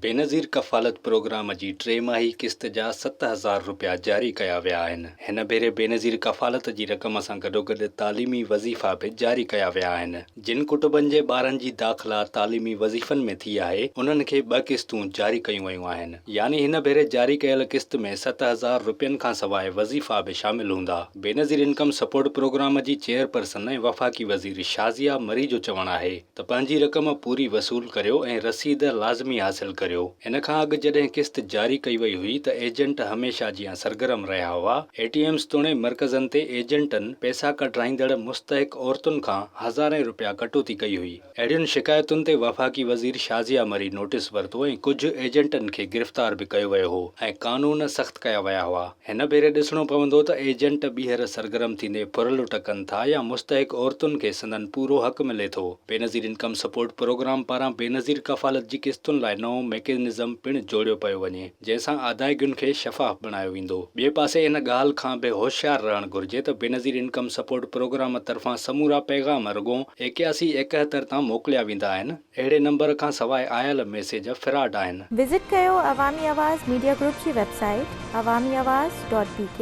बेनज़ीर कफ़ालत प्रोग्राम जी टे किस्त जा 7,000 रुपया जारी कया विया आहिनि। हिन भेरे बेनज़ीर कफ़ालत जी रक़म सां गॾोगॾु तालीमी वज़ीफ़ा बि जारी कया विया आहिनि। जिन कुटुंबनि जे ॿारनि जी दाख़िला तालीमी वज़ीफ़नि में थी आहे उन्हनि खे 2 किस्तूं जारी कयूं वयूं आहिनि। यानी हिन भेरे जारी कयल किस्त में 7,000 रुपयनि खां सवाइ वज़ीफ़ा बि शामिल हूंदा। बेनज़ीर इनकम सपोर्ट प्रोग्राम जी चेयरपर्सन ऐं वफ़ाक़ी वज़ीर शाज़िया मरी जो चवणु आहे त पंहिंजी रक़म पूरी वसूल करियो ऐं रसीद लाज़मी हासिल करियो। इन खां अॻु जॾहिं किस्त जारी कई वई हुई त एजेंट हमेशा जीअं सरगर्म रहिया हुआ। एटीएम्स तोड़े मर्कज़नि ते एजेंटनि पैसा कढाईंदड़ मुस्तहिक औरतुनि खां हज़ारें रुपया कटौती कई हुई। अहिड़ियुनि शिकायतुनि ते वफ़ाक़ी वज़ीर शाज़िया मरी नोटिस वरितो ऐं कुझु एजेंटनि खे गिरफ़्तार बि कयो वियो हो ऐं कानून सख़्त कया विया हुआ। हिन भेरे ॾिसणो पवंदो त एजेंट ॿीहर सरगर्म थींदे फुरलु टकनि था या मुस्तहिक औरतुनि खे संदन पूरो हक़ मिले थो। बेनज़ीर इनकम सपोर्ट प्रोग्राम पारां बेनज़ीर कफ़ालत जी किस्तुनि लाइ नओं मैकेनिज़म पिणु जोड़ियो पियो वञे जंहिंसां अदायगियुनि खे शफ़ाफ़ बणायो वेंदो। ॿिए पासे इन ॻाल्हि खां बि होशियार रहणु घुर्जे त बेनज़ीर इनकम सपोर्ट प्रोग्राम तरफ़ां समूरा पैगाम रुॻो 8171 तां मोकिलिया वेंदा आहिनि। अहिड़े नंबर खां सवाइ आयल मैसेज फ्रॉड आहिनि। विज़िट कयो अवामी आवाज़ मीडिया ग्रुप जी वेबसाइट awamiawaz.pk